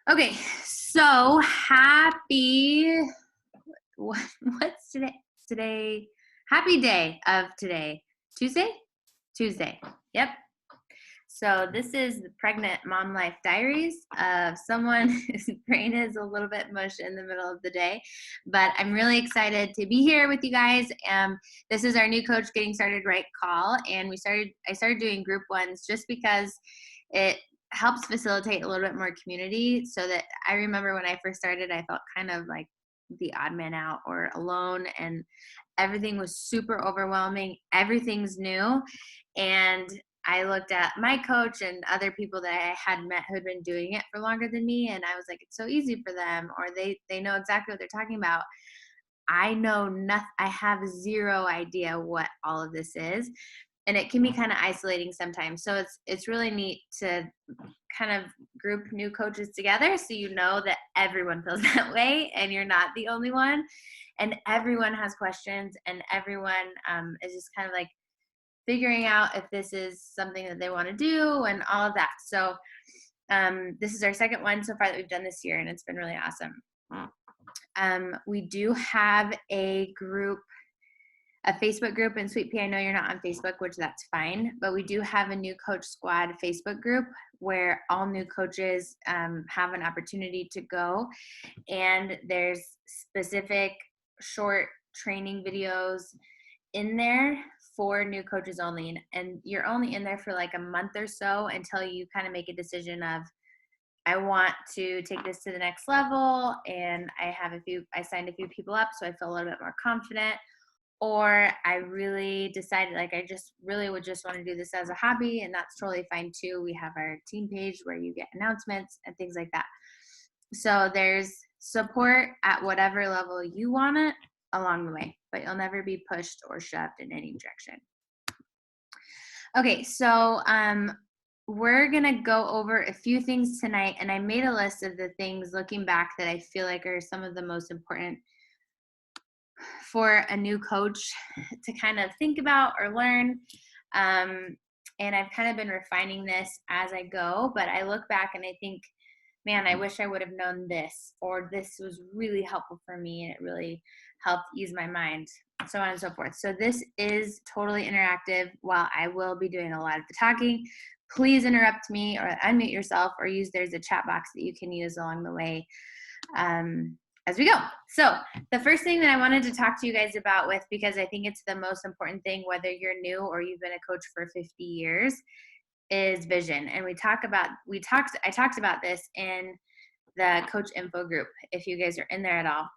Okay, so happy, what's today? Today, happy day of today. Tuesday? Tuesday. Yep. So this is the Pregnant Mom Life Diaries of someone whose brain is a little bit mush in the middle of the day. But I'm really excited to be here with you guys. This is our new Coach Getting Started Right call. And I started doing group ones just because it helps facilitate a little bit more community. So that I remember when I first started, I felt kind of like the odd man out or alone, and everything was super overwhelming. Everything's new. And I looked at my coach and other people that I had met who'd been doing it for longer than me, and I was like, it's so easy for them, or they know exactly what they're talking about. I know nothing. I have zero idea what all of this is, and it can be kind of isolating sometimes. So it's really neat to kind of group new coaches together, so you know that everyone feels that way, and you're not the only one, and everyone has questions, and everyone is just kind of like figuring out if this is something that they want to do and all of that. So this is our second one so far that we've done this year, and it's been really awesome. We do have a Facebook group, and Sweet Pea, I know you're not on Facebook, which that's fine, but we do have a new coach squad Facebook group where all new coaches have an opportunity to go, and there's specific short training videos in there for new coaches only, and you're only in there for like a month or so until you kind of make a decision of, I want to take this to the next level, and I signed a few people up so I feel a little bit more confident, or I really decided like I just really would just want to do this as a hobby, and that's totally fine too. We have our team page where you get announcements and things like that. So there's support at whatever level you want it along the way, but you'll never be pushed or shoved in any direction. Okay, so we're gonna go over a few things tonight, and I made a list of the things looking back that I feel like are some of the most important for a new coach to kind of think about or learn. And I've kind of been refining this as I go, but I look back and I think, man, I wish I would have known this, or this was really helpful for me and it really helped ease my mind, so on and so forth. So this is totally interactive. While I will be doing a lot of the talking, please interrupt me or unmute yourself, or there's a chat box that you can use along the way as we go. So the first thing that I wanted to talk to you guys about with, because I think it's the most important thing, whether you're new or you've been a coach for 50 years, is vision. And I talked about this in the coach info group, if you guys are in there at all.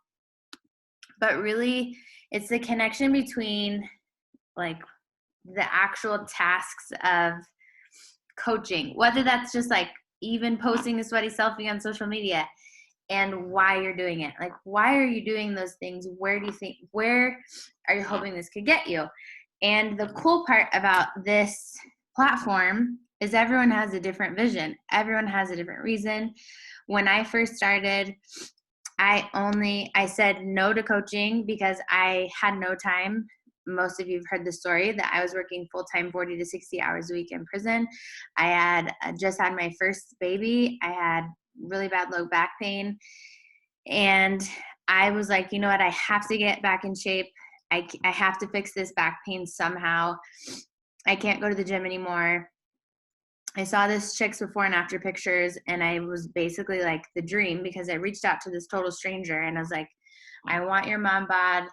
But really, it's the connection between like the actual tasks of coaching, whether that's just like even posting a sweaty selfie on social media, and why you're doing it. Like, why are you doing those things? Where are you hoping this could get you? And the cool part about this platform is everyone has a different vision. Everyone has a different reason. When I first started, I said no to coaching because I had no time. Most of you have heard the story that I was working full-time 40 to 60 hours a week in prison. I had just had my first baby. I had really bad low back pain. And I was like, you know what? I have to get back in shape. I have to fix this back pain somehow. I can't go to the gym anymore. I saw this chick's before and after pictures, and I was basically like the dream, because I reached out to this total stranger and I was like, I want your mom bod.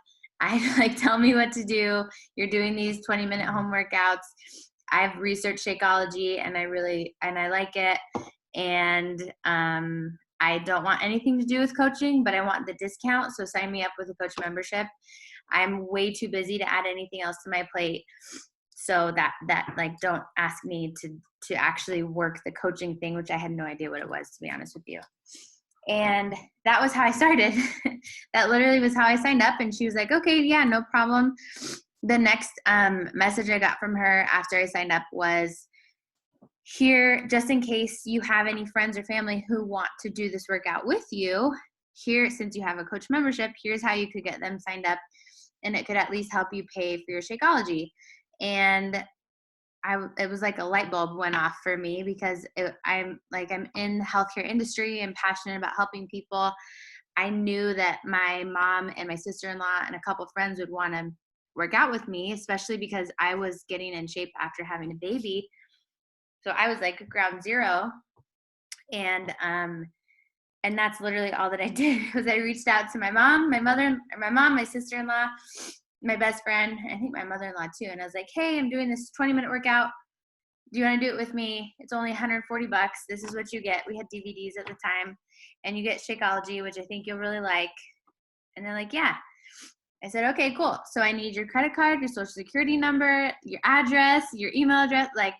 Tell me what to do. You're doing these 20-minute home workouts. I've researched Shakeology and I like it. And I don't want anything to do with coaching, but I want the discount. So sign me up with a coach membership. I'm way too busy to add anything else to my plate. So that like, don't ask me to actually work the coaching thing, which I had no idea what it was, to be honest with you. And that was how I started. That literally was how I signed up. And she was like, okay, yeah, no problem. The next message I got from her after I signed up was, here, just in case you have any friends or family who want to do this workout with you, here, since you have a coach membership, here's how you could get them signed up, and it could at least help you pay for your Shakeology. And it was like a light bulb went off for me because I'm in the healthcare industry and passionate about helping people. I knew that my mom and my sister-in-law and a couple of friends would want to work out with me, especially because I was getting in shape after having a baby. So I was like ground zero. And that's literally all that I did was I reached out to my mom, my sister-in-law, my best friend, I think my mother-in-law too. And I was like, hey, I'm doing this 20-minute workout. Do you want to do it with me? It's only $140. This is what you get. We had DVDs at the time, and you get Shakeology, which I think you'll really like. And they're like, yeah. I said, okay, cool. So I need your credit card, your social security number, your address, your email address. Like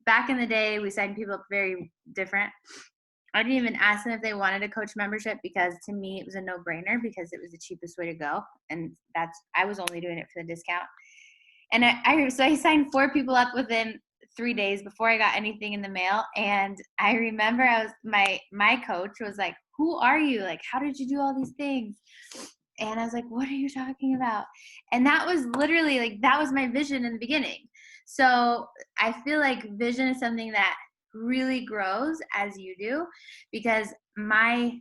back in the day, we signed people up very different. I didn't even ask them if they wanted a coach membership because to me it was a no-brainer because it was the cheapest way to go. And I was only doing it for the discount. And so I signed 4 people up within 3 days before I got anything in the mail. And I remember my coach was like, who are you? Like, how did you do all these things? And I was like, what are you talking about? And that was literally like, that was my vision in the beginning. So I feel like vision is something that really grows as you do, because my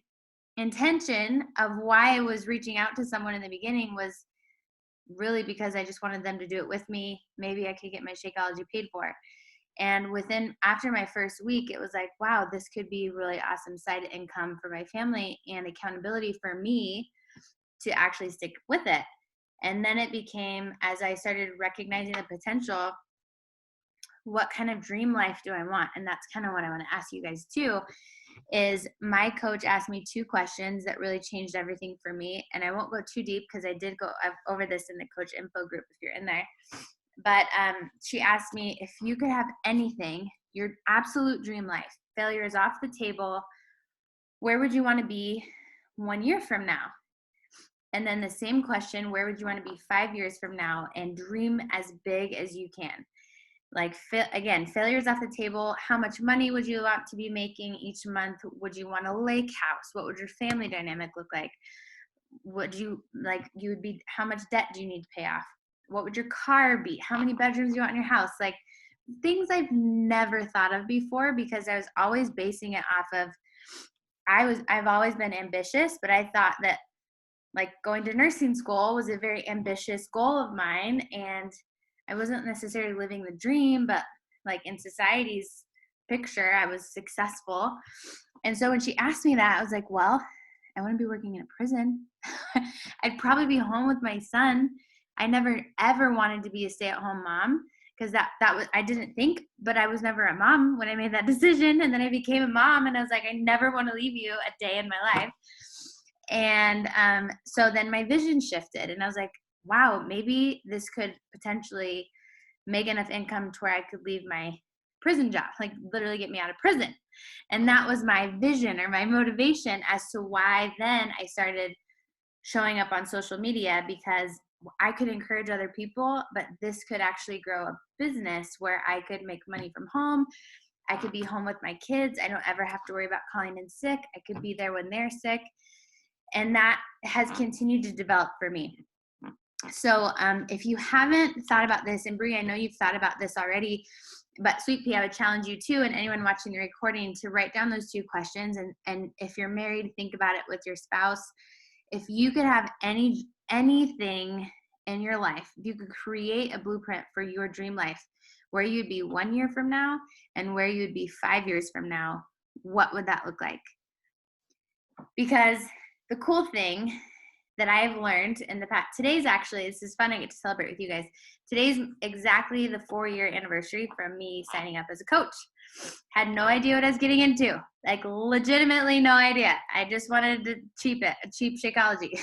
intention of why I was reaching out to someone in the beginning was really because I just wanted them to do it with me. Maybe I could get my Shakeology paid for. And after my first week, it was like, wow, this could be really awesome side income for my family and accountability for me to actually stick with it. And then it became, as I started recognizing the potential, what kind of dream life do I want? And that's kind of what I want to ask you guys too, is my coach asked me 2 questions that really changed everything for me. And I won't go too deep because I did go over this in the coach info group if you're in there. But she asked me, if you could have anything, your absolute dream life, failure is off the table, where would you want to be 1 year from now? And then the same question, where would you want to be 5 years from now? And dream as big as you can. Like, again, failures off the table. How much money would you want to be making each month? Would you want a lake house? What would your family dynamic look like? How much debt do you need to pay off? What would your car be? How many bedrooms do you want in your house? Like things I've never thought of before, because I was always basing it off of, I've always been ambitious, but I thought that like going to nursing school was a very ambitious goal of mine. And I wasn't necessarily living the dream, but like in society's picture, I was successful. And so when she asked me that, I was like, well, I want to be working in a prison. I'd probably be home with my son. I never ever wanted to be a stay-at-home mom, because that was, I didn't think, but I was never a mom when I made that decision. And then I became a mom and I was like, I never want to leave you a day in my life. And so then my vision shifted and I was like, wow, maybe this could potentially make enough income to where I could leave my prison job, like literally get me out of prison. And that was my vision or my motivation as to why then I started showing up on social media, because I could encourage other people, but this could actually grow a business where I could make money from home. I could be home with my kids. I don't ever have to worry about calling in sick. I could be there when they're sick. And that has continued to develop for me. So if you haven't thought about this, and Brie, I know you've thought about this already, but Sweet Pea, I would challenge you too, and anyone watching the recording, to write down those 2 questions. And if you're married, think about it with your spouse. If you could have anything in your life, if you could create a blueprint for your dream life, where you'd be 1 year from now and where you'd be 5 years from now, what would that look like? Because the cool thing that I've learned in the past, this is fun, I get to celebrate with you guys. Today's exactly the 4-year anniversary from me signing up as a coach. Had no idea what I was getting into, like legitimately no idea. I just wanted to cheap Shakeology.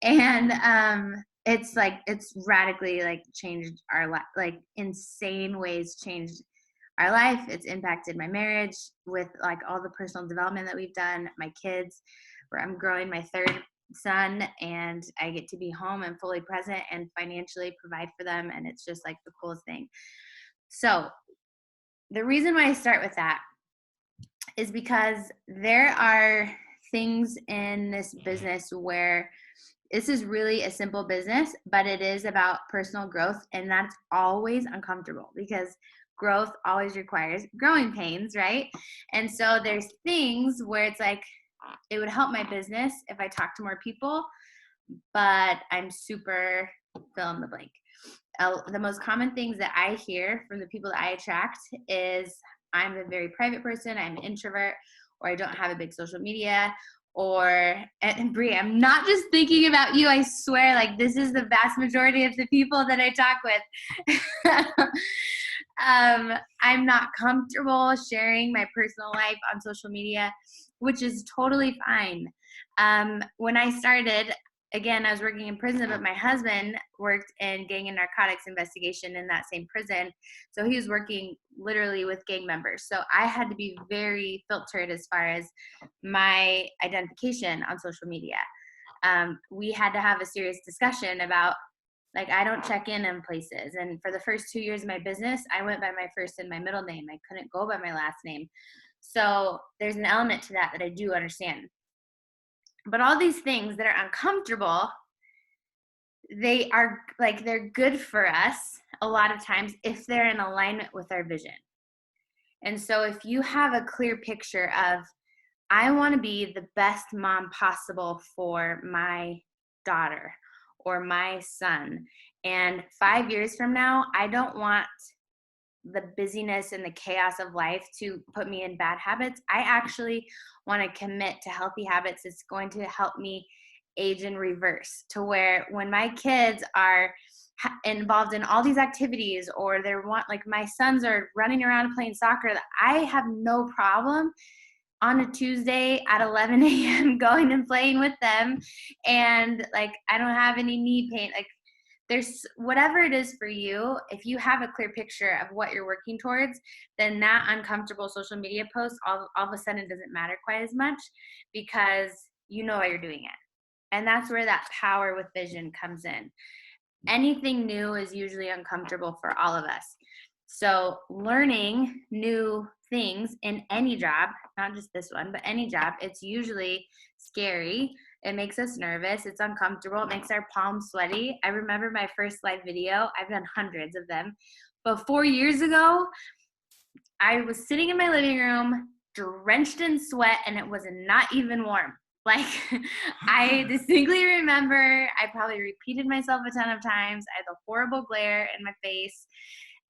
And it's radically like changed our life, like insane ways changed our life. It's impacted my marriage with like all the personal development that we've done, my kids, where I'm growing my 3rd son and I get to be home and fully present and financially provide for them. And it's just like the coolest thing. So the reason why I start with that is because there are things in this business where This is really a simple business, but it is about personal growth, and that's always uncomfortable because growth always requires growing pains, right? And so there's things where it's like it would help my business if I talk to more people, but I'm super fill in the blank. The most common things that I hear from the people that I attract is I'm a very private person, I'm an introvert, or I don't have a big social media, or, and Brie, I'm not just thinking about you, I swear, like this is the vast majority of the people that I talk with. I'm not comfortable sharing my personal life on social media, which is totally fine. When I started, again, I was working in prison, but my husband worked in gang and narcotics investigation in that same prison. So he was working literally with gang members. So I had to be very filtered as far as my identification on social media. We had to have a serious discussion about, like, I don't check in places. And for the first 2 years of my business, I went by my first and my middle name. I couldn't go by my last name. So there's an element to that I do understand. But all these things that are uncomfortable, they are like, they're good for us a lot of times if they're in alignment with our vision. And so if you have a clear picture of, I want to be the best mom possible for my daughter or my son, and 5 years from now, I don't want the busyness and the chaos of life to put me in bad habits. I actually want to commit to healthy habits. It's going to help me age in reverse, to where when my kids are involved in all these activities, or like my sons are running around playing soccer, I have no problem on a Tuesday at 11 a.m. going and playing with them. And like, I don't have any knee pain. Like, there's whatever it is for you. If you have a clear picture of what you're working towards, then that uncomfortable social media post all of a sudden doesn't matter quite as much, because you know why you're doing it. And that's where that power with vision comes in. Anything new is usually uncomfortable for all of us. So learning new things in any job, not just this one, but any job, it's usually scary. It makes us nervous. It's uncomfortable. It makes our palms sweaty. I remember my first live video. I've done hundreds of them. But 4 years ago, I was sitting in my living room, drenched in sweat, and it was not even warm. Like, I distinctly remember I probably repeated myself a ton of times. I had a horrible glare in my face,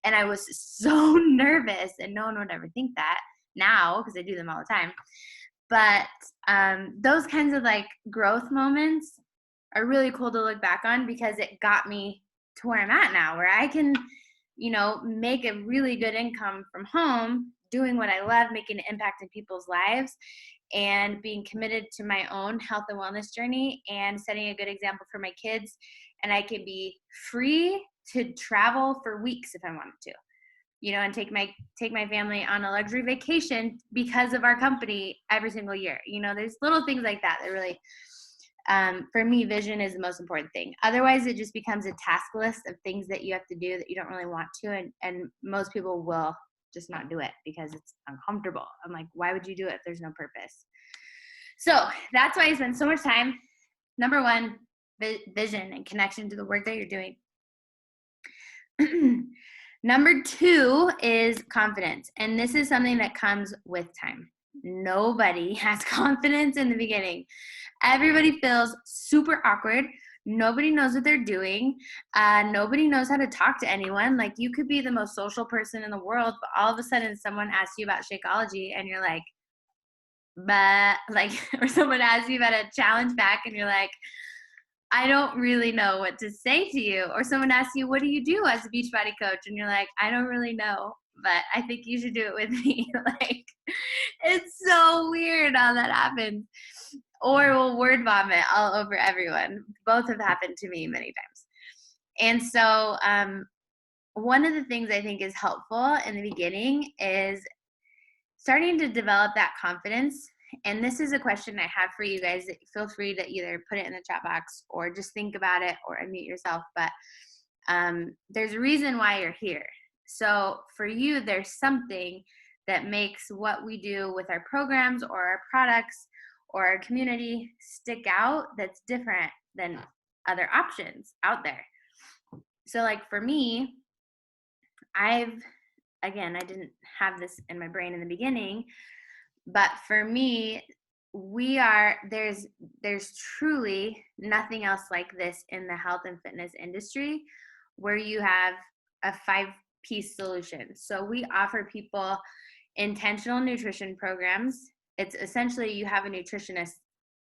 and I was so nervous, and no one would ever think that now, because I do them all the time. But those kinds of like growth moments are really cool to look back on, because it got me to where I'm at now, where I can, make a really good income from home, doing what I love, making an impact in people's lives, and being committed to my own health and wellness journey, and setting a good example for my kids. And I can be free to travel for weeks if I wanted to, and take my family on a luxury vacation because of our company every single year. There's little things like that really, for me, vision is the most important thing. Otherwise, it just becomes a task list of things that you have to do that you don't really want to, and most people will just not do it because it's uncomfortable. I'm like, why would you do it if there's no purpose? So that's why I spend so much time. Number one, vision and connection to the work that you're doing. Number two is confidence. And this is something that comes with time. Nobody has confidence in the beginning. Everybody feels super awkward. Nobody knows what they're doing. Nobody knows how to talk to anyone. Like, you could be the most social person in the world, but all of a sudden someone asks you about Shakeology and you're like, but like, or someone asks you about a challenge pack and you're like, I don't really know what to say to you. Or someone asks you, what do you do as a Beachbody coach? And you're like, I don't really know, but I think you should do it with me. Like, it's so weird how that happens. Or we'll word vomit all over everyone. Both have happened to me many times. And so one of the things I think is helpful in the beginning is starting to develop that confidence. And this is a question I have for you guys. Feel free to either put it in the chat box or just think about it or unmute yourself. But there's a reason why you're here. So for you, there's something that makes what we do with our programs or our products or our community stick out that's different than other options out there. So like for me, I didn't have this in my brain in the beginning, but for me, there's truly nothing else like this in the health and fitness industry where you have a 5-piece solution. So we offer people intentional nutrition programs. It's essentially you have a nutritionist,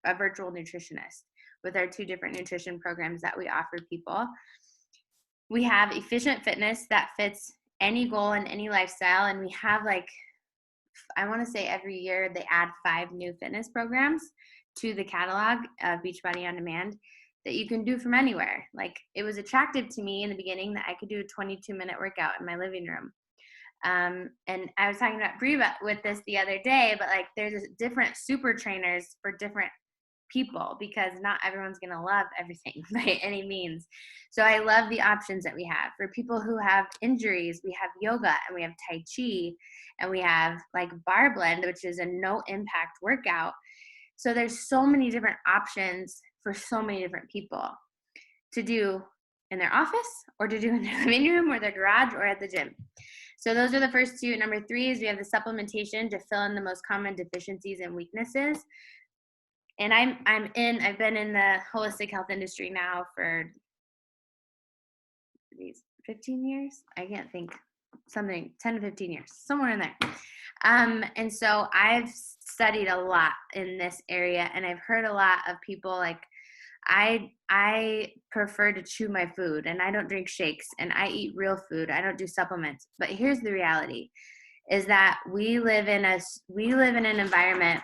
a virtual nutritionist, with our 2 different nutrition programs that we offer people. We have efficient fitness that fits any goal and any lifestyle. And we have I want to say every year they add 5 new fitness programs to the catalog of Beachbody On Demand that you can do from anywhere. Like it was attractive to me in the beginning that I could do a 22-minute workout in my living room. And I was talking about Brie with this the other day, but like there's different super trainers for different people because not everyone's going to love everything by any means. So I love the options that we have for people who have injuries. We have yoga and we have Tai Chi and we have like bar blend, which is a no impact workout. So there's so many different options for so many different people to do in their office or to do in their living room or their garage or at the gym. So those are the first 2. Number 3 is we have the supplementation to fill in the most common deficiencies and weaknesses. And I've been in the holistic health industry now for these 15 years. I can't think, something 10 to 15 years, somewhere in there. And so I've studied a lot in this area, and I've heard a lot of people like, I prefer to chew my food, and I don't drink shakes, and I eat real food. I don't do supplements. But here's the reality: is that we live in an environment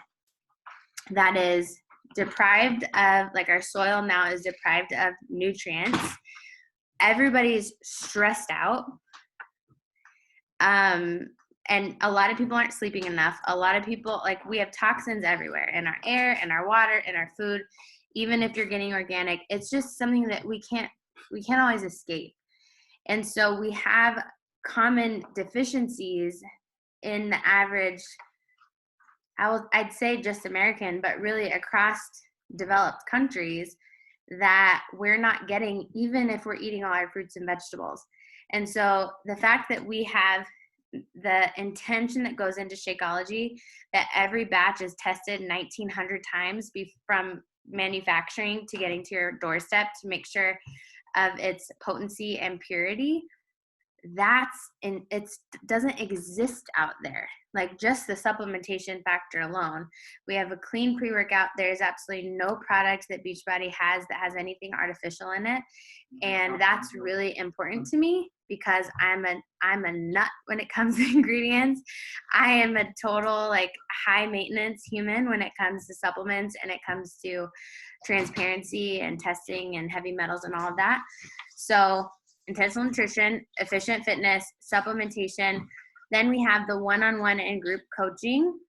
that is deprived of, like our soil now is deprived of nutrients. Everybody's stressed out. And a lot of people aren't sleeping enough. A lot of people, like we have toxins everywhere in our air, in our water, in our food. Even if you're getting organic, it's just something that we can't always escape. And so we have common deficiencies in the average, I'd say just American, but really across developed countries that we're not getting, even if we're eating all our fruits and vegetables. And so the fact that we have the intention that goes into Shakeology, that every batch is tested 1,900 times from manufacturing to getting to your doorstep to make sure of its potency and purity, it doesn't exist out there. Like just the supplementation factor alone, we have a clean pre-workout. There's absolutely no product that Beachbody has that has anything artificial in it, and that's really important to me because I'm a nut when it comes to ingredients. I am a total like high maintenance human when it comes to supplements and it comes to transparency and testing and heavy metals and all of that. So intentional nutrition, efficient fitness, supplementation. Then we have the one-on-one and group coaching.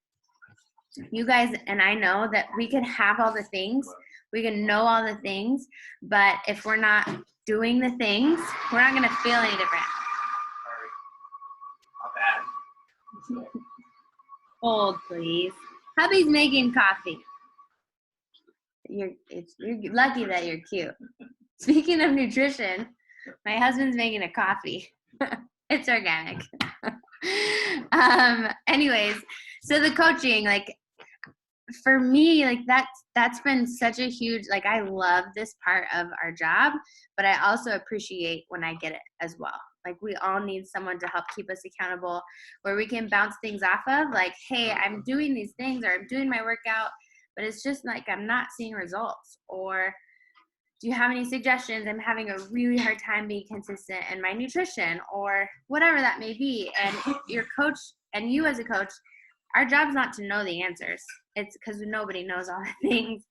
You guys and I know that we can have all the things, we can know all the things, but if we're not doing the things, we're not going to feel any different. Not bad. Hold, please. Hubby's making coffee. You're lucky that you're cute. Speaking of nutrition, my husband's making a coffee. It's organic. Anyways, so the coaching, like for me, like that's been such a huge, like I love this part of our job, but I also appreciate when I get it as well. Like we all need someone to help keep us accountable where we can bounce things off of, like, hey, I'm doing these things or I'm doing my workout, but it's just like I'm not seeing results. Or do you have any suggestions? I'm having a really hard time being consistent in my nutrition or whatever that may be. And your coach and you as a coach, our job's not to know the answers. It's because nobody knows all the things.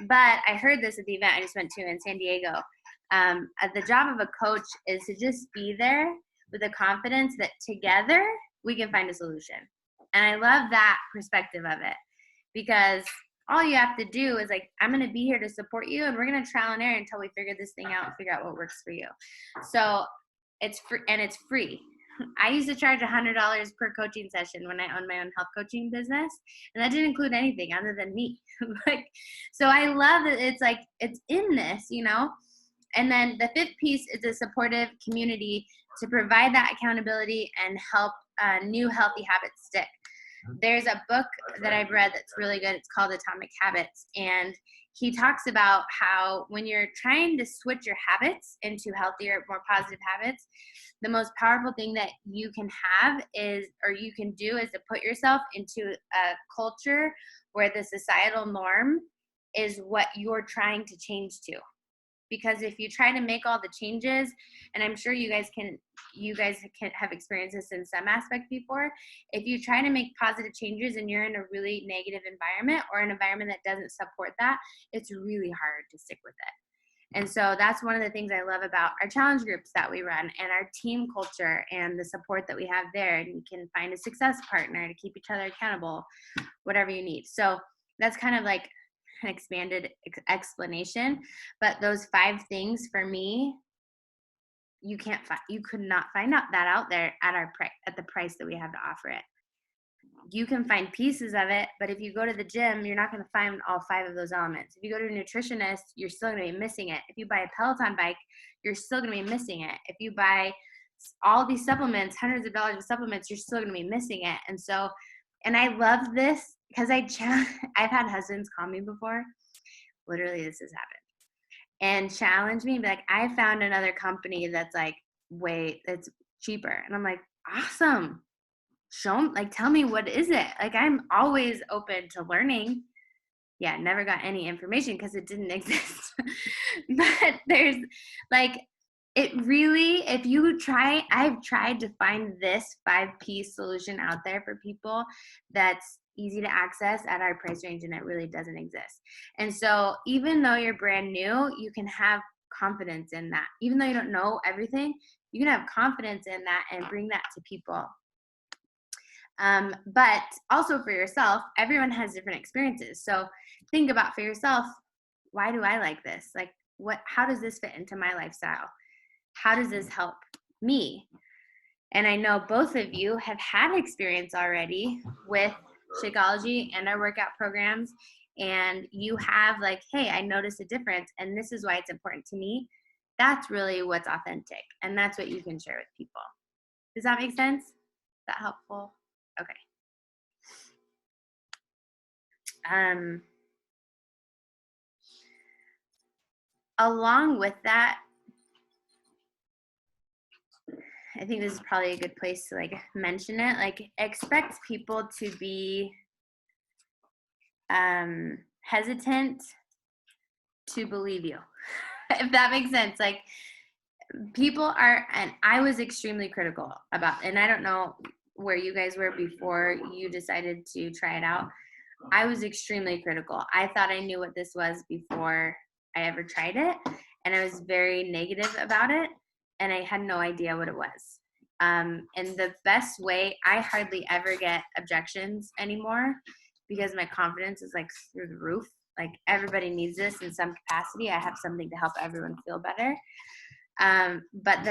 But I heard this at the event I just went to in San Diego. The job of a coach is to just be there with the confidence that together we can find a solution. And I love that perspective of it because all you have to do is like, I'm going to be here to support you and we're going to trial and error until we figure this thing out and figure out what works for you. So it's free and it's free. I used to charge $100 per coaching session when I owned my own health coaching business, and that didn't include anything other than me. Like, so I love that it's like, it's in this, you know? And then the fifth piece is a supportive community to provide that accountability and help new healthy habits stick. There's a book that I've read that's really good. It's called Atomic Habits. And he talks about how when you're trying to switch your habits into healthier, more positive habits, the most powerful thing that you can have is, or you can do, is to put yourself into a culture where the societal norm is what you're trying to change to. Because if you try to make all the changes, and I'm sure you guys can have experienced this in some aspect before, if you try to make positive changes and you're in a really negative environment or an environment that doesn't support that, it's really hard to stick with it. And so that's one of the things I love about our challenge groups that we run and our team culture and the support that we have there. And you can find a success partner to keep each other accountable, whatever you need. So that's kind of like an expanded explanation, but those 5 things for me, you could not find that out there at the price that we have to offer it. You can find pieces of it, but if you go to the gym, you're not going to find all 5 of those elements. If you go to a nutritionist, you're still going to be missing it. If you buy a Peloton bike, you're still going to be missing it. If you buy all these supplements, hundreds of dollars of supplements, you're still going to be missing it. And so, and I love this because I've had husbands call me before. Literally, this has happened. And challenge me and be like, I found another company that's like, that's cheaper. And I'm like, awesome. Tell me, what is it? Like, I'm always open to learning. Yeah, never got any information because it didn't exist. But there's like, it really, if you try, I've tried to find this 5-piece solution out there for people that's easy to access at our price range, and it really doesn't exist. And so even though you're brand new, you can have confidence in that. Even though you don't know everything, you can have confidence in that and bring that to people. But also for yourself, everyone has different experiences. So think about for yourself, why do I like this? Like, how does this fit into my lifestyle? How does this help me? And I know both of you have had experience already with Shakeology and our workout programs, and you have like, hey, I noticed a difference, and this is why it's important to me. That's really what's authentic, and that's what you can share with people. Does that make sense? Is that helpful? Okay. Along with that, I think this is probably a good place to like mention it. Like, expect people to be hesitant to believe you, if that makes sense. Like, people are, and I was extremely critical about, and I don't know where you guys were before you decided to try it out. I was extremely critical. I thought I knew what this was before I ever tried it, and I was very negative about it, and I had no idea what it was. And the best way, I hardly ever get objections anymore because my confidence is like through the roof. Like, everybody needs this in some capacity. I have something to help everyone feel better. But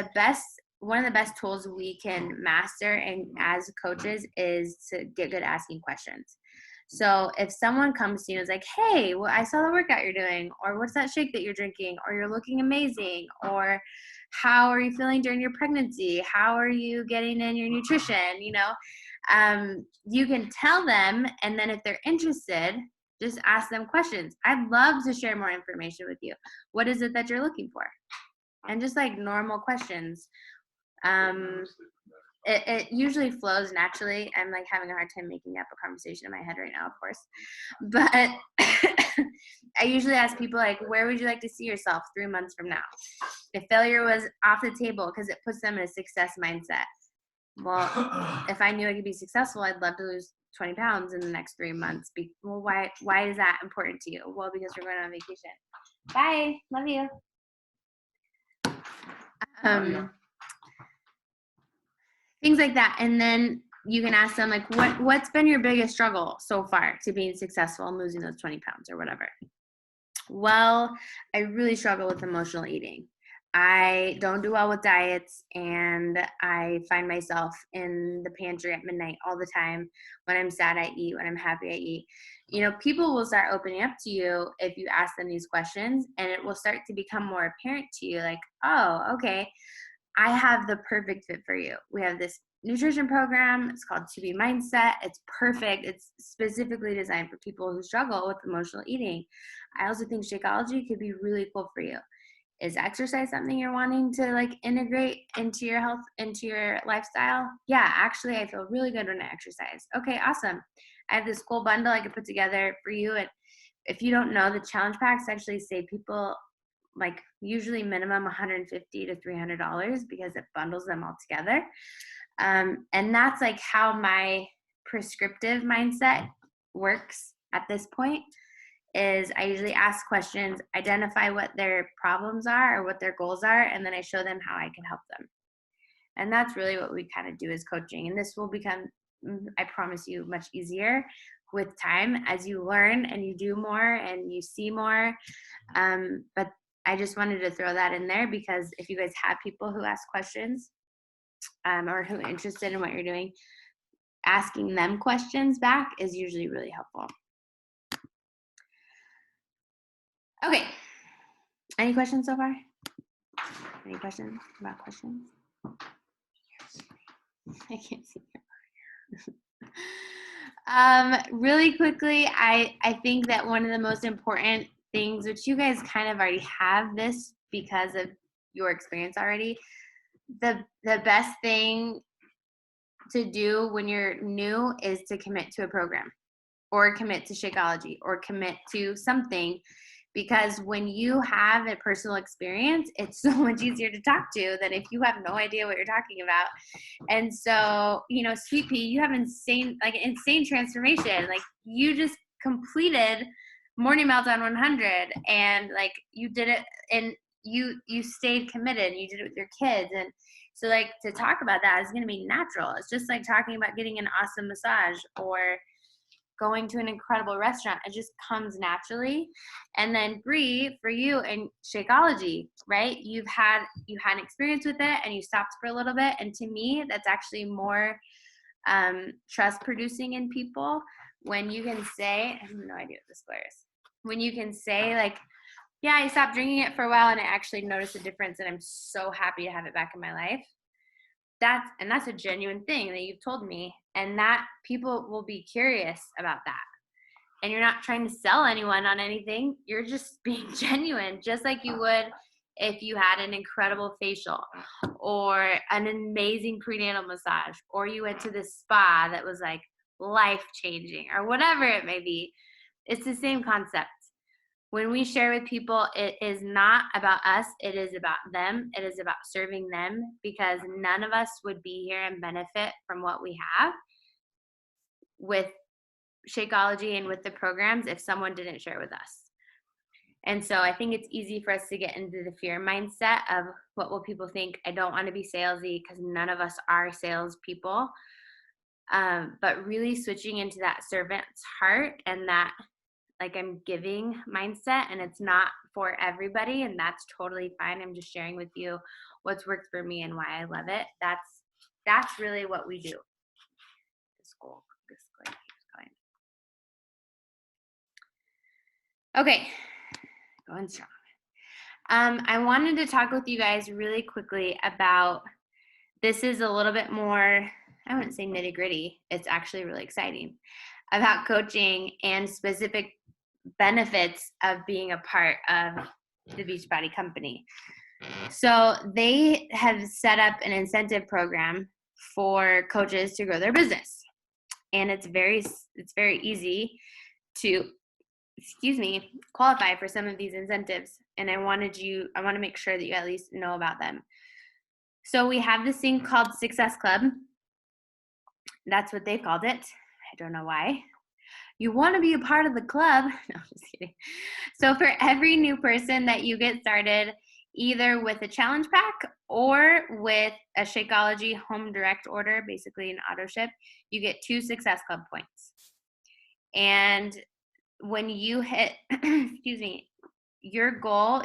one of the best tools we can master and as coaches is to get good at asking questions. So if someone comes to you and is like, hey, well, I saw the workout you're doing, or what's that shake that you're drinking, or you're looking amazing, or how are you feeling during your pregnancy? How are you getting in your nutrition? You can tell them, and then if they're interested, just ask them questions. I'd love to share more information with you. What is it that you're looking for? And just like normal questions. It usually flows naturally. I'm like having a hard time making up a conversation in my head right now, of course. But I usually ask people, like, where would you like to see yourself 3 months from now? If failure was off the table, because it puts them in a success mindset. Well, if I knew I could be successful, I'd love to lose 20 pounds in the next 3 months. Well, why is that important to you? Well, because we're going on vacation. Bye. Love you. Things like that. And then you can ask them, like, what's been your biggest struggle so far to being successful and losing those 20 pounds or whatever? Well, I really struggle with emotional eating. I don't do well with diets, and I find myself in the pantry at midnight all the time. When I'm sad, I eat. When I'm happy, I eat. People will start opening up to you if you ask them these questions, and it will start to become more apparent to you like, oh, okay, I have the perfect fit for you. We have this nutrition program. It's called To Be Mindset. It's perfect. It's specifically designed for people who struggle with emotional eating. I also think Shakeology could be really cool for you. Is exercise something you're wanting to like integrate into your health, into your lifestyle? Yeah, actually, I feel really good when I exercise. Okay, awesome. I have this cool bundle I could put together for you. And if you don't know, the challenge packs actually save people like usually minimum $150 to $300 because it bundles them all together. And that's like how my prescriptive mindset works at this point is I usually ask questions, identify what their problems are or what their goals are, and then I show them how I can help them. And that's really what we kind of do as coaching. And this will become, I promise you, much easier with time as you learn and you do more and you see more. But I just wanted to throw that in there because if you guys have people who ask questions or who are interested in what you're doing, asking them questions back is usually really helpful. Okay. Any questions so far? Any questions about questions? I can't see you. Really quickly, I think that one of the most important things, which you guys kind of already have this because of your experience already, the best thing to do when you're new is to commit to a program or commit to Shakeology or commit to something, because when you have a personal experience, it's so much easier to talk to than if you have no idea what you're talking about. And so, Sweet Pea, you have insane transformation. Like you just completed Morning Meltdown 100 and like you did it and you stayed committed. You did it with your kids. And so like to talk about that is going to be natural. It's just like talking about getting an awesome massage or going to an incredible restaurant. It just comes naturally. And then Bree, for you and Shakeology, right? You had an experience with it and you stopped for a little bit. And to me, that's actually more trust producing in people when you can say, I have no idea what this square is. When you can say like, yeah, I stopped drinking it for a while and I actually noticed a difference and I'm so happy to have it back in my life. That's a genuine thing that you've told me, and that people will be curious about that. And you're not trying to sell anyone on anything. You're just being genuine, just like you would if you had an incredible facial or an amazing prenatal massage, or you went to the spa that was like life-changing or whatever it may be. It's the same concept. When we share with people, it is not about us, it is about them, it is about serving them, because none of us would be here and benefit from what we have with Shakeology and with the programs if someone didn't share with us. And so I think it's easy for us to get into the fear mindset of what will people think. I don't want to be salesy because none of us are salespeople. But really switching into that servant's heart and that like I'm giving mindset, and it's not for everybody, and that's totally fine. I'm just sharing with you what's worked for me and why I love it. That's really what we do. This goal keeps going. Okay, going strong. I wanted to talk with you guys really quickly about, this is a little bit more, I wouldn't say nitty gritty, it's actually really exciting, about coaching and specific benefits of being a part of the Beachbody company. So they have set up an incentive program for coaches to grow their business. And it's very easy to, qualify for some of these incentives. And I want to make sure that you at least know about them. So we have this thing called Success Club. That's what they've called it. I don't know why. You want to be a part of the club. No, I'm just kidding. So for every new person that you get started, either with a challenge pack or with a Shakeology home direct order, basically an auto ship, you get 2 Success Club points. And when you hit, your goal,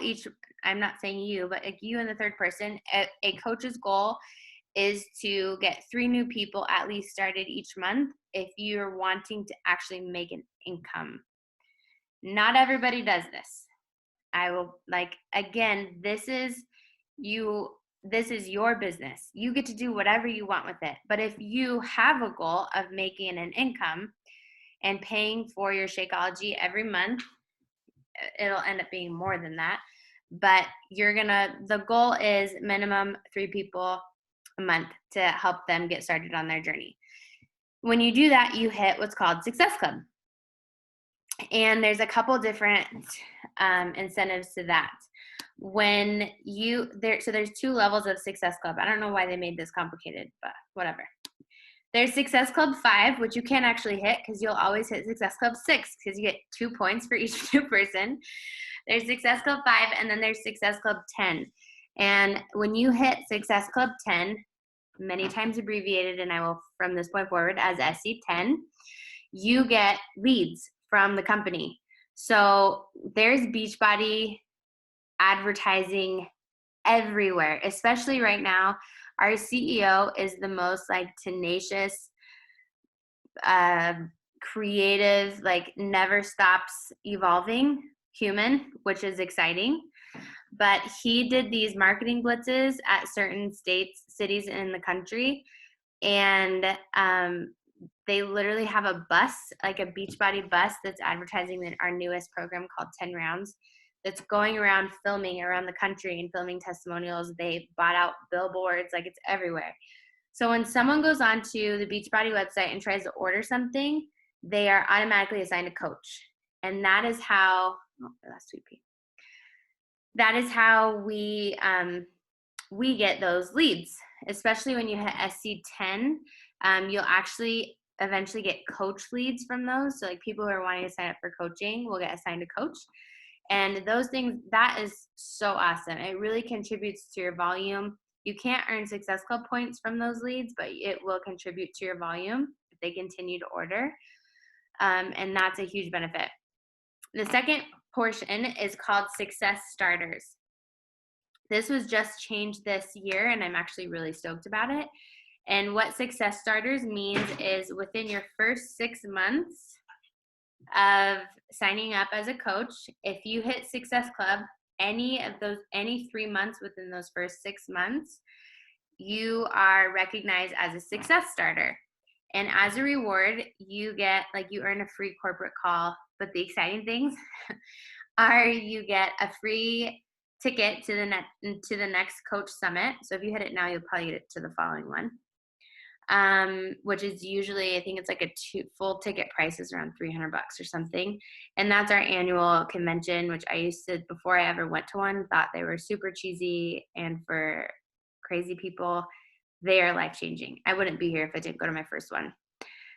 I'm not saying you, but like you and the third person, a coach's goal is to get 3 new people at least started each month if you're wanting to actually make an income. Not everybody does this. I will, like, again, this is your business. You get to do whatever you want with it. But if you have a goal of making an income and paying for your Shakeology every month, it'll end up being more than that. But the goal is minimum 3 people a month to help them get started on their journey. When you do that, you hit what's called Success Club. And there's a couple different incentives to that. So there's 2 levels of Success Club. I don't know why they made this complicated, but whatever. There's Success Club 5, which you can't actually hit because you'll always hit Success Club 6 because you get 2 points for each new person. There's Success Club 5, and then there's Success Club 10. And when you hit Success Club 10, many times abbreviated, and I will from this point forward as SC10, you get leads from the company. So there's Beachbody advertising everywhere, especially right now. Our CEO is the most like tenacious, creative, like never stops evolving human, which is exciting. But he did these marketing blitzes at certain cities in the country, and they literally have a bus, like a Beachbody bus, that's advertising our newest program called 10 Rounds, that's going around filming around the country and filming testimonials. They bought out billboards, like it's everywhere. So when someone goes onto the Beachbody website and tries to order something, they are automatically assigned a coach. And that is how, that's Sweet Pea. That is how we get those leads, especially when you hit SC10. You'll actually eventually get coach leads from those. So like people who are wanting to sign up for coaching will get assigned a coach. And those things, that is so awesome. It really contributes to your volume. You can't earn Success Club points from those leads, but it will contribute to your volume if they continue to order. And that's a huge benefit. The second portion is called Success Starters. This was just changed this year, and I'm actually really stoked about it. And what Success Starters means is within your first 6 months of signing up as a coach, if you hit Success Club any 3 months within those first 6 months, you are recognized as a Success Starter. And as a reward, you earn a free corporate call. But the exciting things are you get a free ticket to the next coach summit. So if you hit it now, you'll probably get it to the following one, which is usually, I think it's like full ticket price is around $300 or something. And that's our annual convention, which I used to, before I ever went to one, thought they were super cheesy, and for crazy people, they are life-changing. I wouldn't be here if I didn't go to my first one.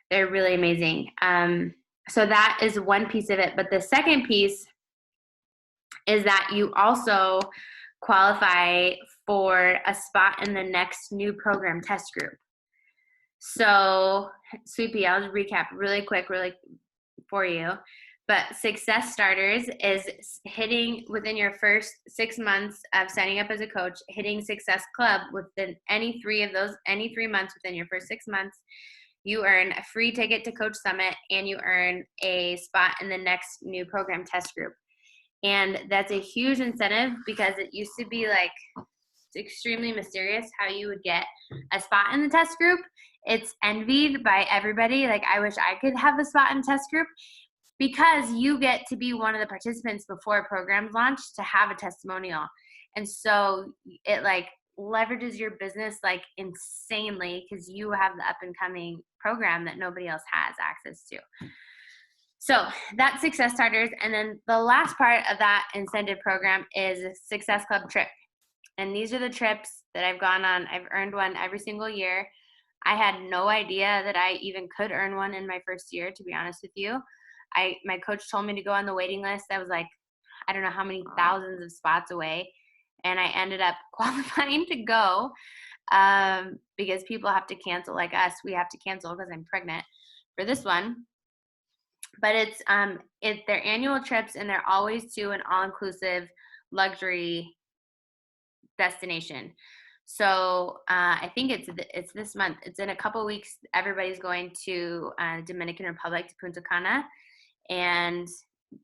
They're really amazing. So that is one piece of it. But the second piece is that you also qualify for a spot in the next new program test group. So, Sweet Pea, I'll just recap really quick, for you. But Success Starters is hitting within your first 6 months of signing up as a coach, hitting Success Club within any 3 months within your first 6 months. You earn a free ticket to Coach Summit, and you earn a spot in the next new program test group. And that's a huge incentive because it used to be like, it's extremely mysterious how you would get a spot in the test group. It's envied by everybody. Like, I wish I could have a spot in the test group, because you get to be one of the participants before a program's launched to have a testimonial. And so it like leverages your business like insanely, because you have the up and coming program that nobody else has access to. So that's Success Starters. And then the last part of that incentive program is Success Club trip. And these are the trips that I've gone on. I've earned one every single year. I had no idea that I even could earn one in my first year, to be honest with you. My coach told me to go on the waiting list. I was like, I don't know how many thousands of spots away. And I ended up qualifying to go because people have to cancel, like us. We have to cancel because I'm pregnant for this one. But it's their annual trips, and they're always to an all-inclusive luxury destination. So I think it's this month. It's in a couple weeks. Everybody's going to Dominican Republic, to Punta Cana, and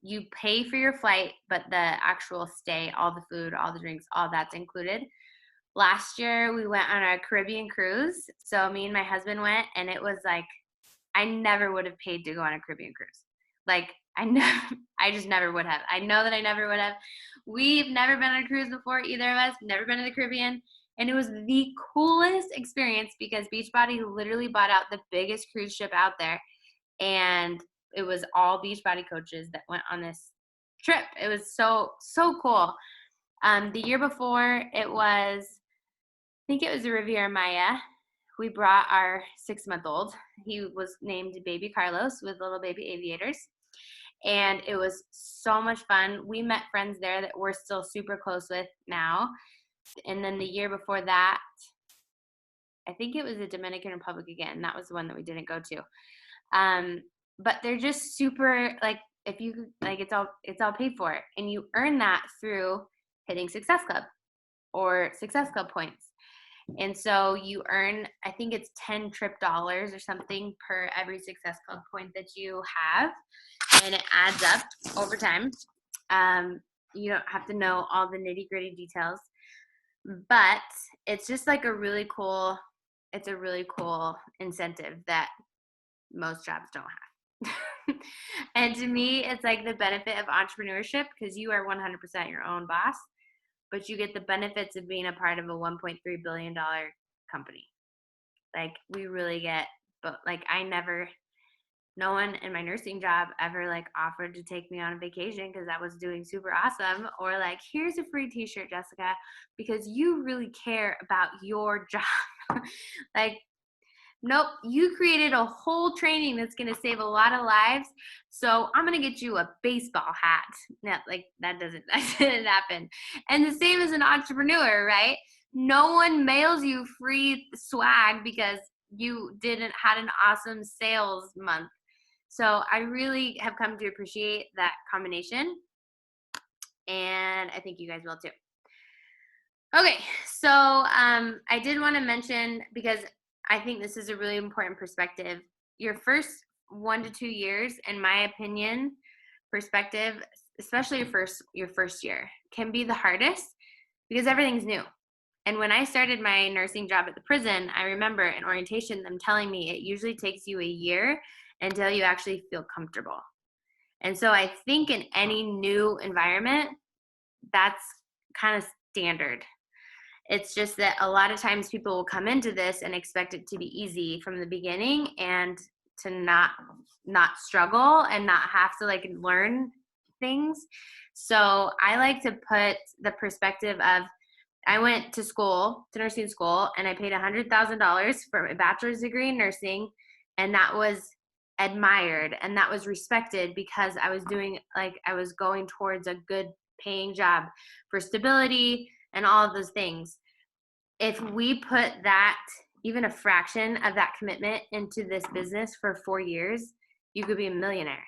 you pay for your flight, but the actual stay, all the food, all the drinks, all that's included. Last year we went on a Caribbean cruise. So me and my husband went, and it was like I never would have paid to go on a Caribbean cruise. Like I just never would have. I know that I never would have. We've never been on a cruise before, either of us. Never been to the Caribbean. And it was the coolest experience because Beachbody literally bought out the biggest cruise ship out there. And it was all Beachbody coaches that went on this trip. It was so cool. The year before, I think it was the Riviera Maya. We brought our 6-month-old. He was named Baby Carlos with little baby aviators. And it was so much fun. We met friends there that we're still super close with now. And then the year before that, I think it was the Dominican Republic again. That was the one that we didn't go to. But they're just super, like, if you, like, it's all paid for. And you earn that through hitting Success Club or Success Club points. And so you earn, I think it's 10 trip dollars or something per every Success Club point that you have. And it adds up over time. You don't have to know all the nitty gritty details, but it's just like a really cool incentive that most jobs don't have. And to me, it's like the benefit of entrepreneurship because you are 100% your own boss, but you get the benefits of being a part of a $1.3 billion company. Like we really get, but like no one in my nursing job ever like offered to take me on a vacation because I was doing super awesome, or like, here's a free t-shirt, Jessica, because you really care about your job. Like, nope, you created a whole training that's going to save a lot of lives. So I'm going to get you a baseball hat. No, like that didn't happen. And the same as an entrepreneur, right? No one mails you free swag because you had an awesome sales month. So I really have come to appreciate that combination. And I think you guys will too. Okay, so I did want to mention, because I think this is a really important perspective, your first 1 to 2 years, in my opinion, perspective, especially your first year, can be the hardest because everything's new. And when I started my nursing job at the prison, I remember in orientation them telling me it usually takes you a year until you actually feel comfortable. And so I think in any new environment, that's kind of standard. It's just that a lot of times people will come into this and expect it to be easy from the beginning and to not struggle and not have to like learn things. So I like to put the perspective of, I went to nursing school, and I paid $100,000 for a bachelor's degree in nursing, and that was admired and that was respected because I was going towards a good paying job for stability and all of those things. If we put that, even a fraction of that commitment into this business for 4 years, you could be a millionaire.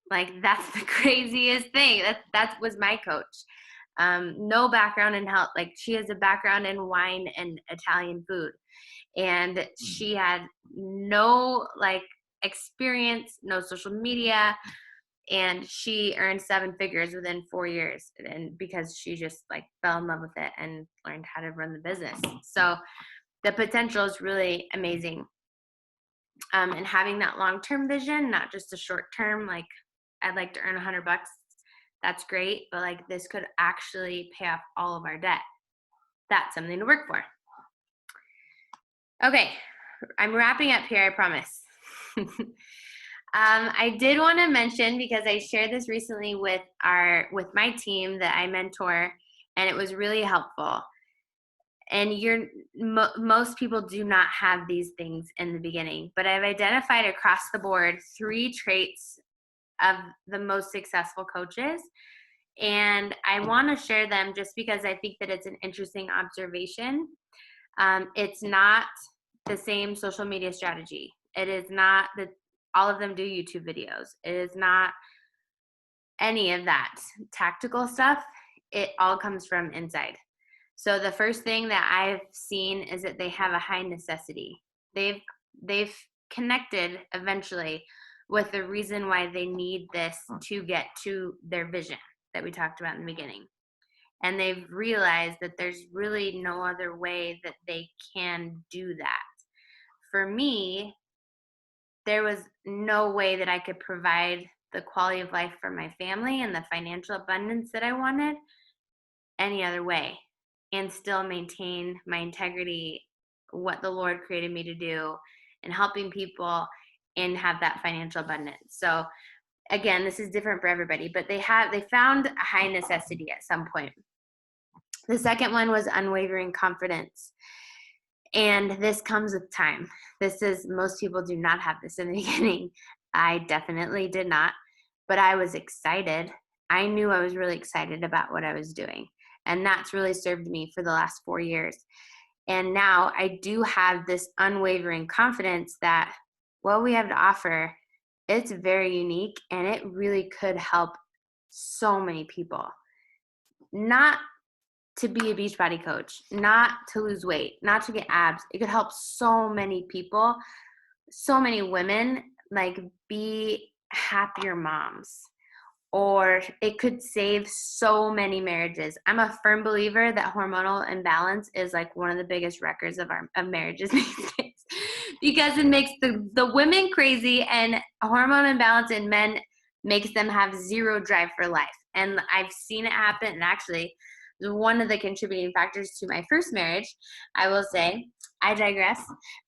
Like that's the craziest thing. That was my coach. No background in health. Like she has a background in wine and Italian food. And she had no like experience, no social media. And she earned 7 figures within 4 years. And because she just like fell in love with it and learned how to run the business. So the potential is really amazing. And having that long-term vision, not just a short-term, like I'd like to earn $100. That's great. But like this could actually pay off all of our debt. That's something to work for. Okay. I'm wrapping up here, I promise. I did want to mention, because I shared this recently with my team that I mentor, and it was really helpful. And most people do not have these things in the beginning, but I've identified across the board 3 traits of the most successful coaches. And I want to share them just because I think that it's an interesting observation. It's not the same social media strategy. It is not that all of them do YouTube videos. It is not any of that tactical stuff. it all comes from inside. So the first thing that I've seen is that they have a high necessity. They've connected eventually with the reason why they need this to get to their vision that we talked about in the beginning. And they've realized that there's really no other way that they can do that. For me, there was no way that I could provide the quality of life for my family and the financial abundance that I wanted any other way and still maintain my integrity, what the Lord created me to do, and helping people and have that financial abundance. So again, this is different for everybody, but they found a high necessity at some point. The second one was unwavering confidence. And this comes with time. Most people do not have this in the beginning. I definitely did not, but I was excited. I knew I was really excited about what I was doing. And that's really served me for the last 4 years. And now I do have this unwavering confidence that what we have to offer, it's very unique and it really could help so many people. Not to be a Beachbody coach, not to lose weight, not to get abs. It could help so many people, so many women, like be happier moms. Or it could save so many marriages. I'm a firm believer that hormonal imbalance is like one of the biggest wreckers of marriages these days, because it makes the women crazy, and hormone imbalance in men makes them have zero drive for life. And I've seen it happen. And actually, one of the contributing factors to my first marriage, I will say, I digress,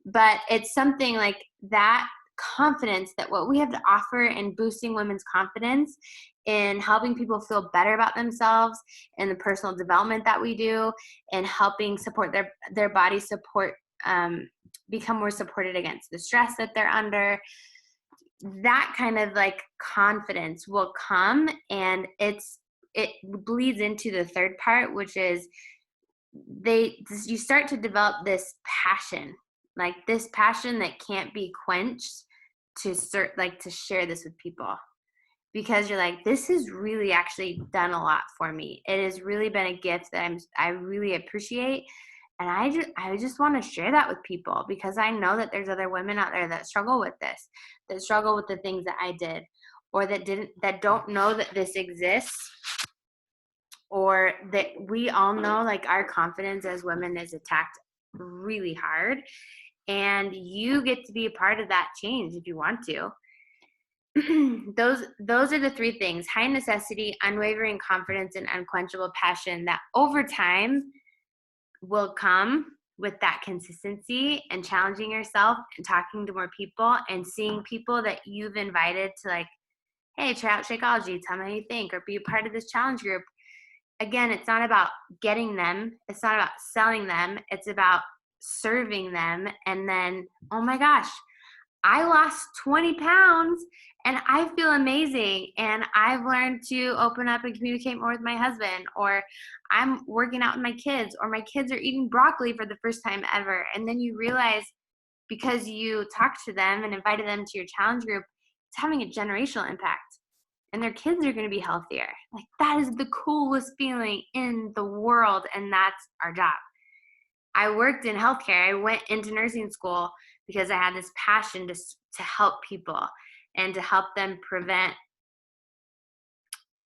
but it's something like that confidence that what we have to offer in boosting women's confidence, in helping people feel better about themselves, in the personal development that we do, and helping support their body support, become more supported against the stress that they're under. That kind of like confidence will come, and it bleeds into the third part, which is you start to develop this passion, like this passion that can't be quenched, to share this with people, because you're like, this has really actually done a lot for me. It has really been a gift that I really appreciate. And I just want to share that with people, because I know that there's other women out there that struggle with this, that struggle with the things that I did, or that don't know that this exists, or that we all know like our confidence as women is attacked really hard. And you get to be a part of that change if you want to. Those are the three things: high necessity, unwavering confidence, and unquenchable passion, that over time will come with that consistency and challenging yourself and talking to more people and seeing people that you've invited to, like, hey, try out Shakeology, tell me how you think, or be a part of this challenge group. Again, it's not about getting them. It's not about selling them. It's about serving them. And then, oh my gosh, I lost 20 pounds and I feel amazing. And I've learned to open up and communicate more with my husband, or I'm working out with my kids, or my kids are eating broccoli for the first time ever. And then you realize, because you talked to them and invited them to your challenge group, it's having a generational impact. And their kids are going to be healthier. Like, that is the coolest feeling in the world. And that's our job. I worked in healthcare. I went into nursing school because I had this passion to help people and to help them prevent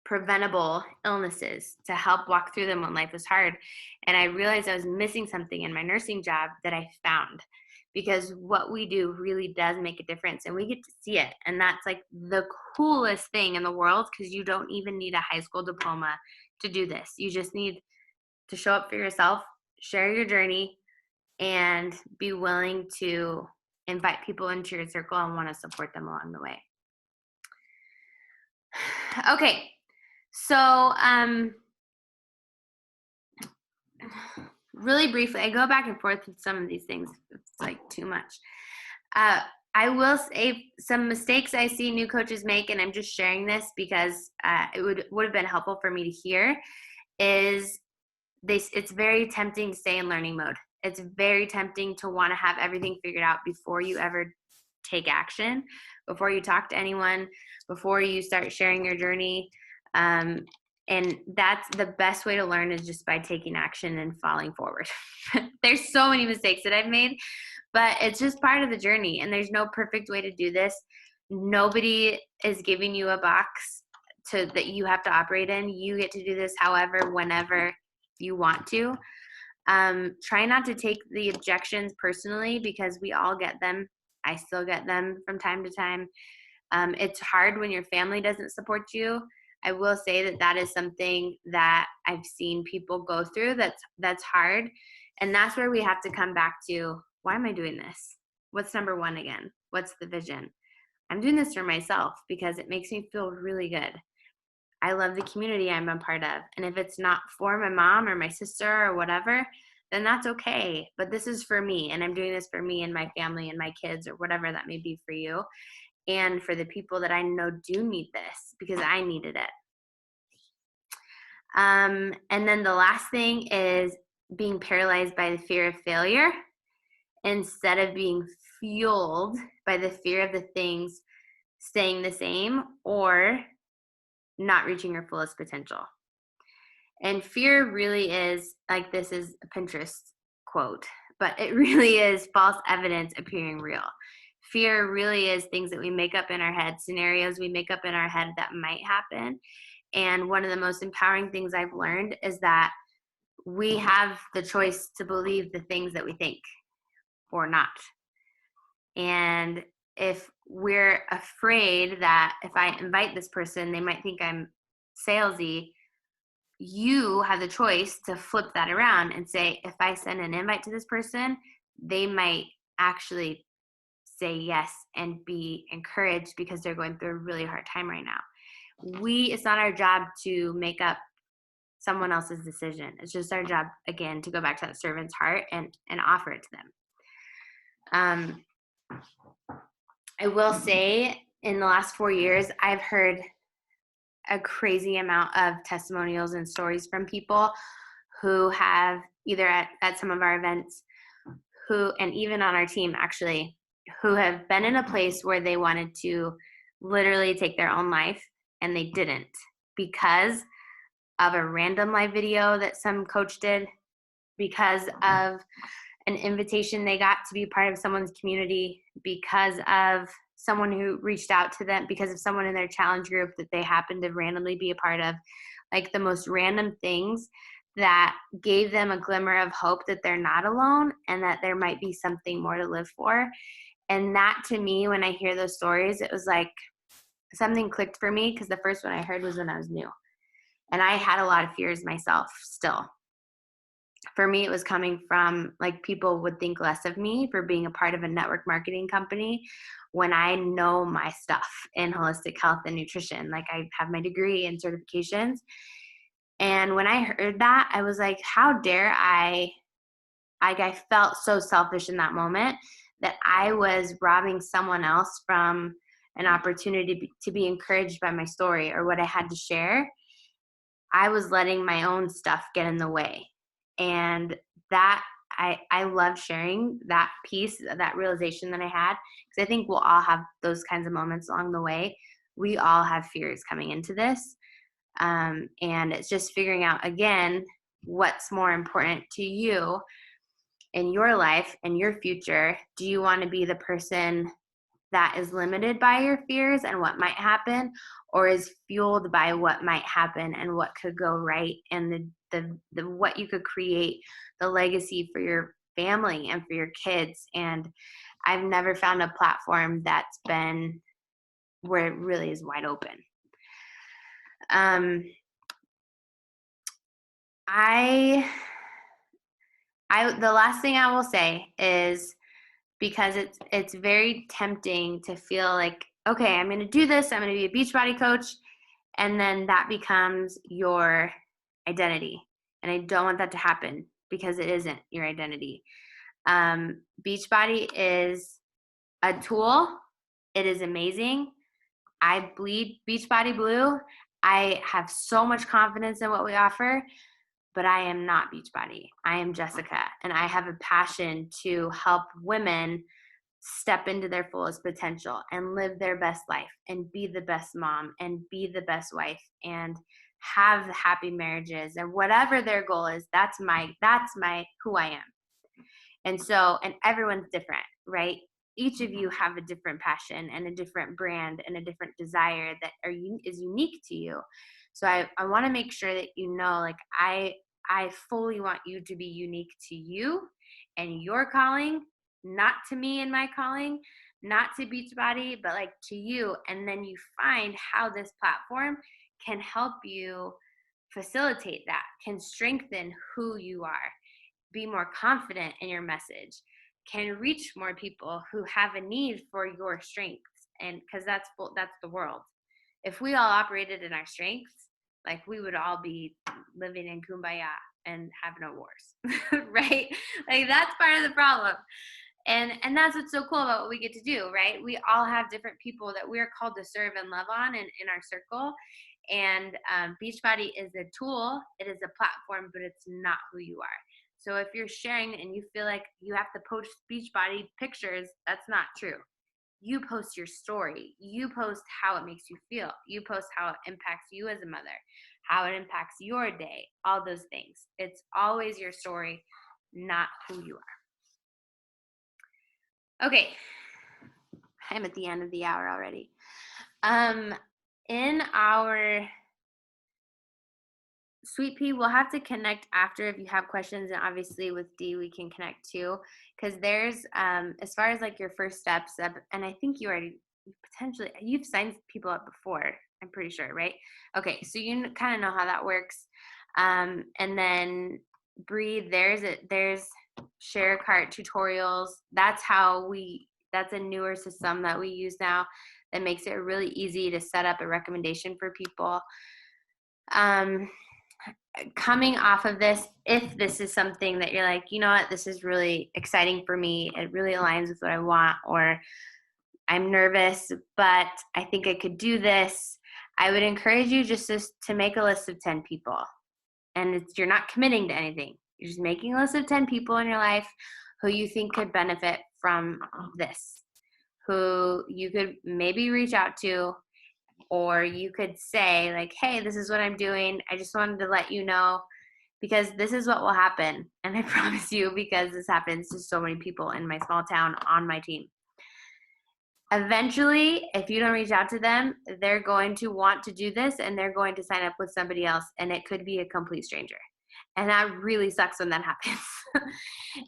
preventable illnesses, to help walk through them when life was hard. And I realized I was missing something in my nursing job that I found, because what we do really does make a difference, and we get to see it. And that's like the coolest thing in the world, because you don't even need a high school diploma to do this. You just need to show up for yourself, share your journey, and be willing to invite people into your circle and want to support them along the way. Okay, so really briefly, I go back and forth with some of these things. It's like too much. I will say some mistakes I see new coaches make, and I'm just sharing this because it would have been helpful for me to hear, is it's very tempting to stay in learning mode. It's very tempting to want to have everything figured out before you ever take action, before you talk to anyone, before you start sharing your journey. And that's the best way to learn, is just by taking action and falling forward. There's so many mistakes that I've made, but it's just part of the journey, and there's no perfect way to do this. Nobody is giving you a box that you have to operate in. You get to do this however, whenever you want to. Try not to take the objections personally, because we all get them. I still get them from time to time. It's hard when your family doesn't support you. I will say that is something that I've seen people go through. That's hard. And that's where we have to come back to, why am I doing this? What's number one again? What's the vision? I'm doing this for myself because it makes me feel really good. I love the community I'm a part of. And if it's not for my mom or my sister or whatever, then that's okay. But this is for me, and I'm doing this for me and my family and my kids, or whatever that may be for you, and for the people that I know do need this, because I needed it. And then the last thing is being paralyzed by the fear of failure, instead of being fueled by the fear of the things staying the same or not reaching your fullest potential. And fear really is, like, this is a Pinterest quote, but it really is false evidence appearing real. Fear really is things that we make up in our head, scenarios we make up in our head that might happen. And one of the most empowering things I've learned is that we have the choice to believe the things that we think or not. And if we're afraid that if I invite this person, they might think I'm salesy, you have the choice to flip that around and say, if I send an invite to this person, they might actually say yes and be encouraged, because they're going through a really hard time right now. It's not our job to make up someone else's decision. It's just our job, again, to go back to that servant's heart and offer it to them. I will say, in the last 4 years, I've heard a crazy amount of testimonials and stories from people who have, either at some of our events, and even on our team actually, who have been in a place where they wanted to literally take their own life, and they didn't, because of a random live video that some coach did, because of an invitation they got to be part of someone's community, because of someone who reached out to them, because of someone in their challenge group that they happened to randomly be a part of. Like, the most random things that gave them a glimmer of hope that they're not alone and that there might be something more to live for. And that, to me, when I hear those stories, it was like something clicked for me, because the first one I heard was when I was new. And I had a lot of fears myself still. For me, it was coming from, like, people would think less of me for being a part of a network marketing company when I know my stuff in holistic health and nutrition. Like, I have my degree and certifications. And when I heard that, I was like, how dare I? I felt so selfish in that moment that I was robbing someone else from an opportunity to be encouraged by my story or what I had to share. I was letting my own stuff get in the way. And that, I love sharing that piece, that realization that I had, because I think we'll all have those kinds of moments along the way. We all have fears coming into this. And it's just figuring out, again, what's more important to you in your life and your future. Do you want to be the person that is limited by your fears and what might happen, or is fueled by what might happen and what could go right, and the what you could create, the legacy for your family and for your kids? And I've never found a platform that's been where it really is wide open. The last thing I will say is, because it's very tempting to feel like, okay, I'm going to do this, I'm going to be a Beachbody coach, and then that becomes your identity. And I don't want that to happen, because it isn't your identity. Beachbody is a tool. It is amazing. I bleed Beachbody blue. I have so much confidence in what we offer, but I am not Beachbody. I am Jessica, and I have a passion to help women step into their fullest potential and live their best life and be the best mom and be the best wife and have happy marriages, and whatever their goal is, that's who I am. And so, and everyone's different, right? Each of you have a different passion and a different brand and a different desire that is unique to you. So I want to make sure that you know, like, I fully want you to be unique to you and your calling, not to me and my calling, not to Beachbody, but like to you. And then you find how this platform can help you facilitate that, can strengthen who you are, be more confident in your message, can reach more people who have a need for your strengths. And because that's the world. If we all operated in our strengths, like, we would all be living in kumbaya and have no wars. Right? Like, that's part of the problem. And that's what's so cool about what we get to do, right? We all have different people that we're called to serve and love on in our circle. And Beachbody is a tool, it is a platform, but it's not who you are. So if you're sharing and you feel like you have to post Beachbody pictures, that's not true. You post your story. You post how it makes you feel. You post how it impacts you as a mother, how it impacts your day, all those things. It's always your story, not who you are. Okay, I'm at the end of the hour already. In our Sweet Pea, we'll have to connect after if you have questions, and obviously with Dee we can connect too, because there's as far as like your first steps up, and I think you've signed people up before, I'm pretty sure, right? Okay, so you kind of know how that works. And then Breathe, there's share cart tutorials. That's a newer system that we use now that makes it really easy to set up a recommendation for people. Coming off of this, if this is something that you're like, you know what, this is really exciting for me, it really aligns with what I want, or I'm nervous, but I think I could do this, I would encourage you just to make a list of 10 people. And you're not committing to anything. You're just making a list of 10 people in your life who you think could benefit from this, who you could maybe reach out to. Or you could say, like, hey, this is what I'm doing. I just wanted to let you know, because this is what will happen. And I promise you, because this happens to so many people in my small town on my team. Eventually, if you don't reach out to them, they're going to want to do this and they're going to sign up with somebody else, and it could be a complete stranger. And that really sucks when that happens.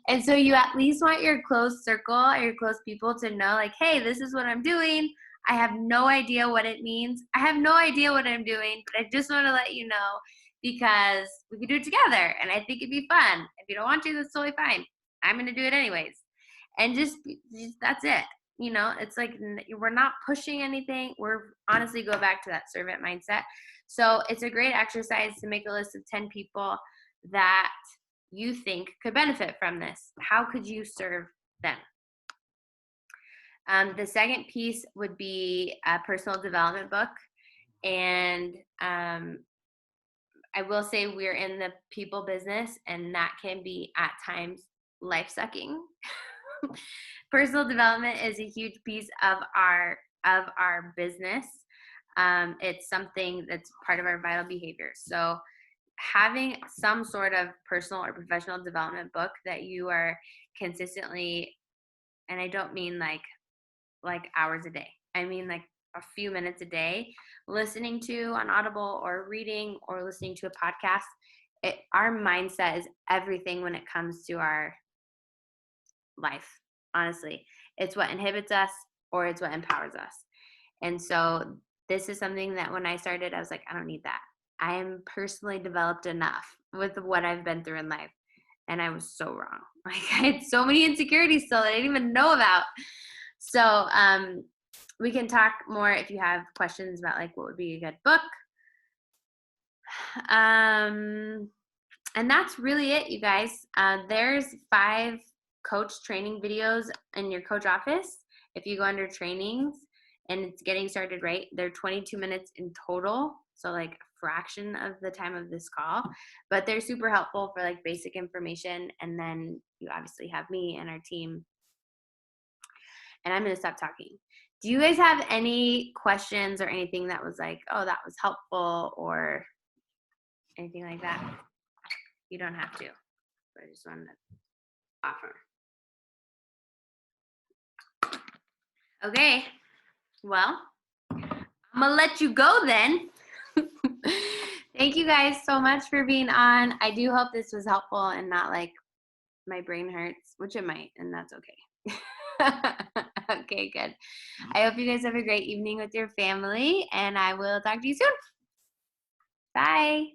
And so you at least want your close circle or your close people to know, like, hey, this is what I'm doing. I have no idea what it means. I have no idea what I'm doing, but I just want to let you know, because we could do it together and I think it'd be fun. If you don't want to, that's totally fine. I'm going to do it anyways. And just that's it. You know, it's like, we're not pushing anything. We're honestly go back to that servant mindset. So it's a great exercise to make a list of 10 people that you think could benefit from this. How could you serve them? The second piece would be a personal development book. And I will say we're in the people business, and that can be at times life-sucking. Personal development is a huge piece of our business. It's something that's part of our vital behavior. So having some sort of personal or professional development book that you are consistently, and I don't mean like hours a day, I mean like a few minutes a day, listening to on Audible or reading or listening to a podcast. Our mindset is everything when it comes to our life. Honestly, it's what inhibits us or it's what empowers us. And so this is something that when I started, I was like, I don't need that. I am personally developed enough with what I've been through in life. And I was so wrong. Like, I had so many insecurities still that I didn't even know about. So we can talk more if you have questions about like what would be a good book. And that's really it, you guys. There's 5 coach training videos in your coach office. If you go under trainings and it's getting started right, they're 22 minutes in total. So like a fraction of the time of this call, but they're super helpful for like basic information. And then you obviously have me and our team. And I'm going to stop talking. Do you guys have any questions or anything that was like, oh, that was helpful, or anything like that. You don't have to, but I just wanted to offer. Okay, well, I'm gonna let you go then. Thank you guys so much for being on. I do hope this was helpful and not like my brain hurts, which it might, and that's okay. Okay, good. I hope you guys have a great evening with your family, and I will talk to you soon. Bye.